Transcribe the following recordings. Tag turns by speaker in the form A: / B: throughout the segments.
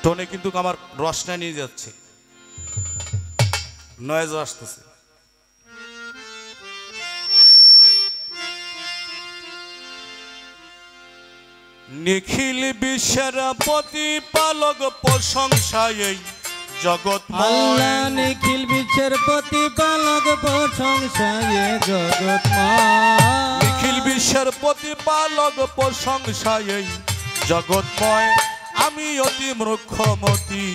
A: টোনে কিন্তু আমার রসনা নিয়ে যাচ্ছে, নয়েজ আসতেছে। নিখিল বিশ্বের প্রতিপালক প্রশংসায় জগৎময়,
B: নিখিল বিশ্বের প্রতিপালক প্রশংসায় জগৎময়,
A: নিখিল বিশ্বের প্রতিপালক প্রশংসায় জগৎময়। আমি অতি মূর্খমতি,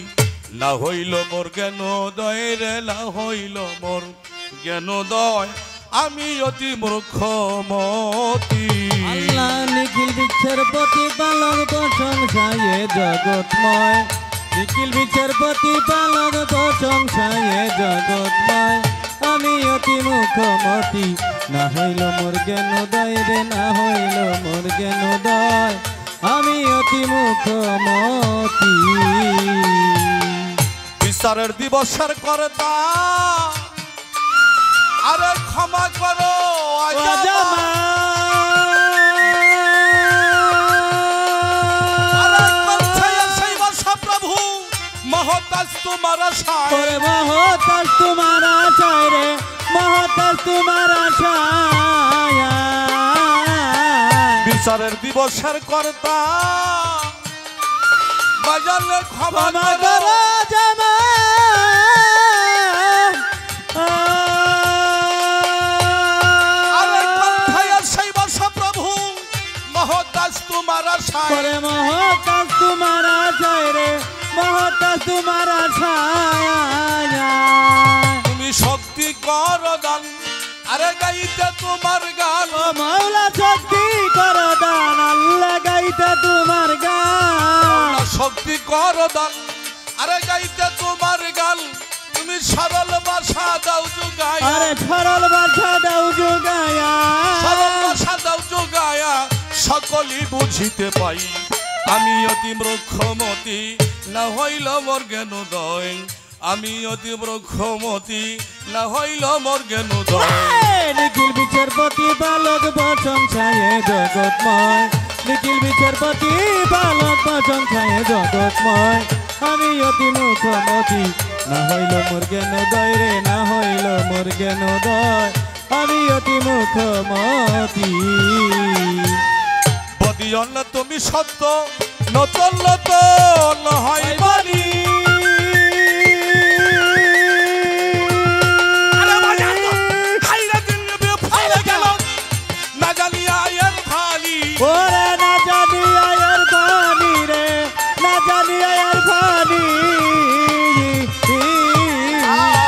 A: না হইল মোর জ্ঞানোদয় রে, না হইল মোর জ্ঞানোদয়। আমি অতি মূর্খমতি।
B: নিখিল বিশ্বের প্রতিপালক প্রশংসায় জগৎময়, নিখিল বিশ্বের প্রতিপালক প্রশংসায় জগৎময়। আমি অতি মূর্খমতি, না হইল মোর জ্ঞানোদয় রে, না হইল মোর জ্ঞানোদয়। আমি অতি মূর্খমতি।
A: বিচারের দিবসের কর্তা, আরে ক্ষমা করো
B: অজামা,
A: প্রভু মহতাজ তোমার আশায়,
B: মহতাজ তোমার আশায় রে, মহতাজ তোমার আশায়।
A: বিচারের দিবসের কর্তা, বাজালে ক্ষমা করো
B: জামা।
A: আরে কোথায় সেই বর্ষ প্রভু মহতাজ তোমার আশায়,
B: মহতাজ তোমার আশায় রে, মহতাজ তোমার আশায়।
A: তুমি শক্তি কর দান, আরে গাইতে তোমার গান,
B: মাওলা শক্তি কর দান, আল্লাহ গাইতে তোমার গান।
A: শক্তি কর দান, আরে গাইতে তোমার গান। তুমি সরল ভাষা দাও যোগায়া,
B: আরে সরল ভাষা দাও যোগায়া,
A: সরল ভাষা দাও যোগায়া, সকলই বুঝিতে পাই। আমি অতি মূর্খমতি, না হইল মোর জ্ঞানোদয়। আমি অতি মূর্খমতি, না হইল মোর জ্ঞানোদয়।
B: নিখিল বিশ্বের প্রতিপালক প্রশংসায় জগৎময়, নিখিল বিশ্বের প্রতিপালক প্রশংসায় জগৎময়। আমি অতি মূর্খমতি, না হইল মোর জ্ঞানোদয় রে, না হইল মোর জ্ঞানোদয়। আমি অতি মূর্খমতি।
A: বদিয়ন তুমি সত্য, নতুন নতুন হয় বাণী। না জানিয়া এর ফালি,
B: ওরে না জানিয়া এর ফানি রে, না জানিয়া এর ফানি।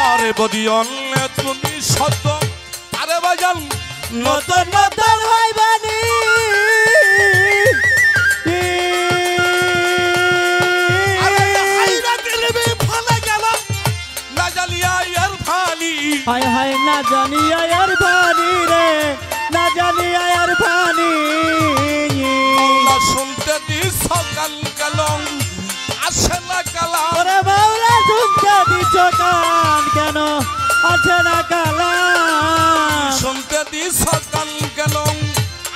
A: আরে বদিয়ন তুমি সত্য, আরে বাজান
B: নতুন নতুন হয় বাণী। হায় হায় না জানিয়া এর ফানি রে, না জানিয়া এর ফানি।
A: শুনতে দি সকাল কালম আসে না কালাম,
B: ওরে মাওলা শুনতে দিছ কান, কেন আসে না কালাম।
A: শুনতে দি সকাল কালম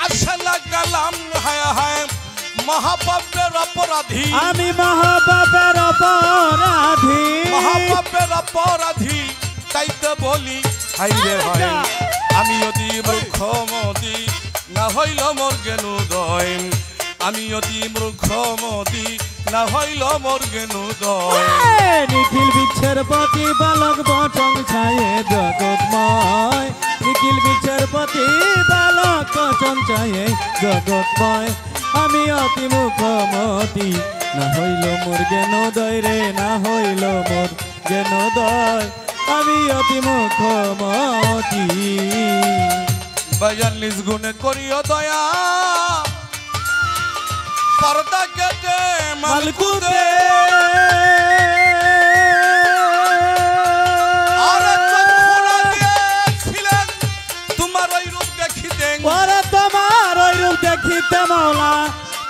A: আসে না কালাম। হায় হায় মহাপাপের অপরাধী,
B: আমি মহাপাপের অপরাধী,
A: মহাপাপের অপরাধী। তাইতে বলি হাই রে হায়, আমি অতি মূর্খমতি, না হইল মোর জ্ঞানোদয়। আমি অতি মূর্খমতি, না হইল মোর জ্ঞানোদয়।
B: নিখিল বিশ্বের প্রতিপালক প্রশংসায় জগৎময়, নিখিল বিশ্বের প্রতিপালক প্রশংসায় জগৎময়। আমি অতি মূর্খমতি, না হইল মোর জ্ঞানোদয় রে, না হইল মোর জ্ঞানোদয়। আমি অতি মূর্খমতি।
A: বাজার নিজ গুণে করিও দয়া, পর্দা কেটে মালকুতে। আরে চক্ষু লাগিয়েছিলেন তোমার ওই রূপ দেখিতে,
B: ওরে তোমার ওই রূপ দেখিতে মাওলা,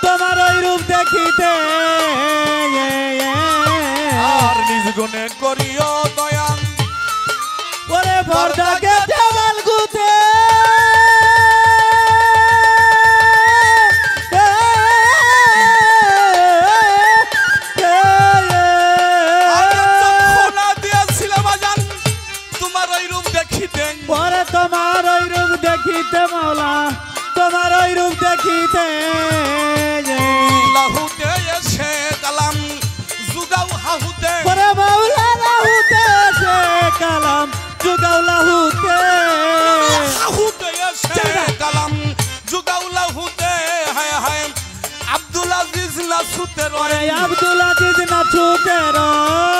B: তোমার ওই রূপ দেখিতে।
A: আর নিজ গুণে করিও দয়া,
B: ওরে পর্দা কেটে মালকুতে। দেখিতে
A: লাহুতে এসে কালাম জুগাও হাহুতে
B: ওরে বাউলা লাহুতে সে কালাম জুগাও লাহুতে
A: হাহুতে এসে কালাম জুগাও লাহুতে হায় হায় আব্দুল আজিজ লাসুতে
B: ওরে
A: রয়
B: আব্দুল আজিজ নাচুতে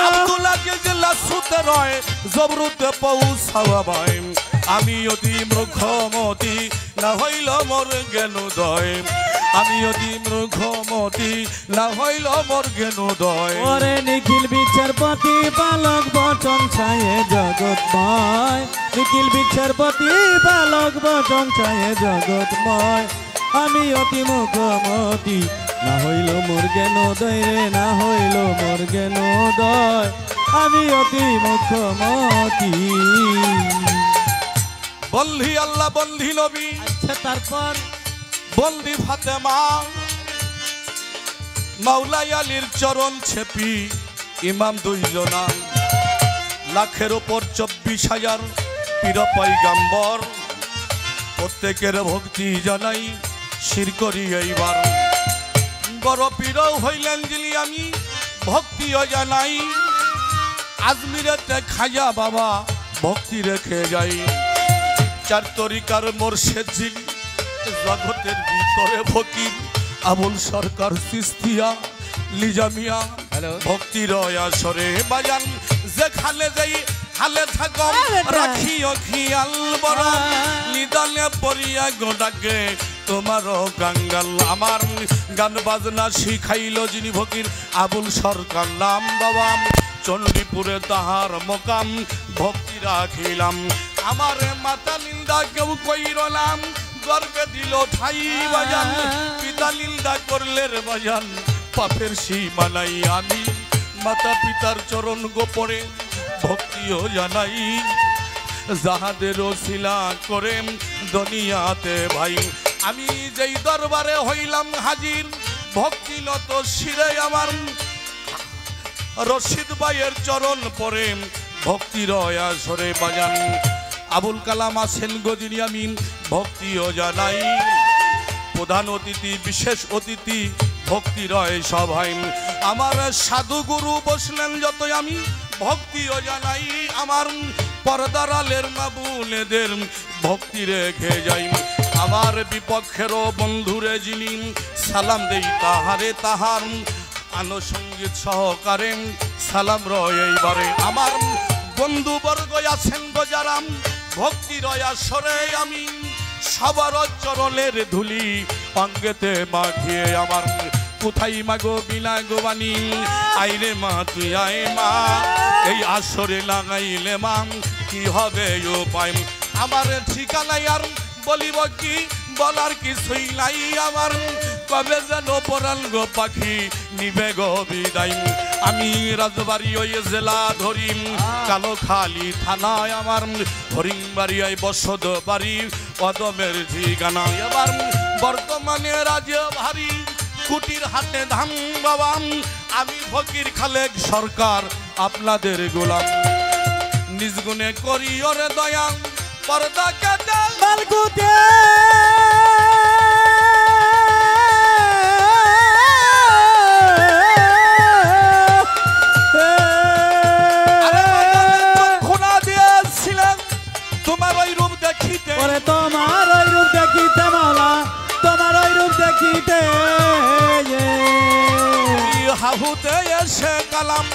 A: আব্দুল আজিজ লাসুতে রয় জবরুতে পৌঁছাওয়া ভাই আমি অতি মূর্খমতি না হইল মোর জ্ঞানোদয় আমি অতি মূর্খমতি না হইল মোর জ্ঞানোদয়
B: ওরে নিখিল বিচারপতি বালক বচন ছায়ে জগৎময় নিখিল বিচারপতি বালক বচন ছায়ে জগৎময় আমি অতি মুখমতি না হইল মোর জ্ঞানোদয় রে না হইল মোর জ্ঞানোদয় আমি অতি মুখমতি
A: বন্ধি আল্লাহ বন্ধি নবী
B: আচ্ছা তারপর
A: বন্দি ফাতেমা মাওলাই আলীর চরণ ছেপি ইমাম দুইজনা লাখের ওপর 24,000 পীর পয়গাম্বর প্রত্যেকের ভক্তি জানাই শির করি এইবার বড় পীর হইলেন যিনি আমি ভক্তিও জানাই আজমিরেতে খাজা বাবা ভক্তি রেখে যাই চার তরিকার মোরশেদ যিনি জগতের ভিতরে ফকির আবুল সরকার চিস্তিয়া লিজামিয়া ভক্তির আসরে বাজান যেখানে যাই হালে থাকম রাখিও খিয়াল বড় নিদানে পড়িয়া গোডাকে তোমার গাঙ্গাল আমার গান বাজনা শিখাইল যিনি ফকির আবুল সরকার নাম বাবা চণ্ডীপুরে তাহার মোকাম ভক্তি রাখিলাম আমার মাতা নিন্দা কেউ কইরলাম গর্বে দিল ঠাই বাজান পিতা নিন্দা করলে রে বাজান পাপের সীমানাই আমি মাতা পিতার চরণ গোপরে ভক্তিও জানাই যাহাদের ওসিলা করে দুনিয়াতে ভাই আমি যেই দরবারে হইলাম হাজির ভক্তিলত শিরে আমার রশিদ ভাইয়ের চরণ পরে ভক্তির আসরে বাজান আবুল কালাম আছেন গদিনী আমি ভক্তিও জানাই প্রধান অতিথি বিশেষ অতিথি ভক্তি রয় সভায় আমার সাধু গুরু বসলেন যতই আমি ভক্তিও জানাই আমার পর্দারালের মাবুনেদের ভক্তি রেখে যাই আমার বিপক্ষেরও বন্ধুরে যিনি সালাম দেই তাহারে তাহার আনুষঙ্গিক সহকারে সালাম রয় এইবারে আমার বন্ধুবর্গ আছেন গজারাম ভক্তি রয় আসরে আমি সবার চরণের ধুলি অঙ্গেতে মাখিয়ে আমার কোথায় মাগো বিনা গোবানি আইরে মা তুই আয় মা এই আসরে লাগাইলে মা কি হবে ও পাই আমার ঠিকানাই আর বলিব কি বলার কিছুই নাই আমার কবে যেন পরাণ গো পাখি নিবে গো বিদায় আমি রাজবাড়ি ওই জেলা ধরিম কালোখালী থানায় আমার হরিংবাড়ি ওই বসত বাড়ি কদমের ঠিকানা এবার বর্তমানে রাজ্য ভারী কুটির হাতে ধাম বাবাম আমি ফকির খালেক সরকার আপনাদের গোলাম নিজ গুণে করি ওরে দয়া পর্দা কেটে
B: মালকুতে
A: খোনা দিয়েছিলেন তোমার ওই রূপ দেখিতে
B: ওরে তোমার ওই রূপ দেখিতে মাওলা তোমার ওই রূপ দেখিতে
A: হাহুতে এসে কালাম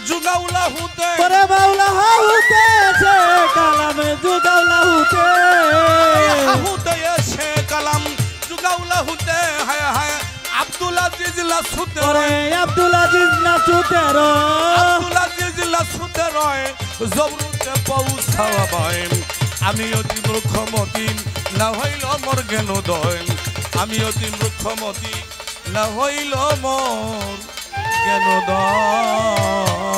A: জুগাউলা হুতে
B: ওরে বাউলা হাহুতে সে কালাম জুগাউলা হুতে
A: হাহুতে এসে কালাম জুগাউলা হুতে হায় হায় আব্দুল আজিজ লাসুতে
B: ওরে আব্দুল আজিজ নাচুতে
A: আব্দুল আজিজ লাসুতে রয় জবরুতে পৌঁছাওয়া ভাই আমি অতি মূর্খমতি না হইল মোর জ্ঞানোদয় আমি অতি মূর্খমতি না হইল মোর জ্ঞানোদয়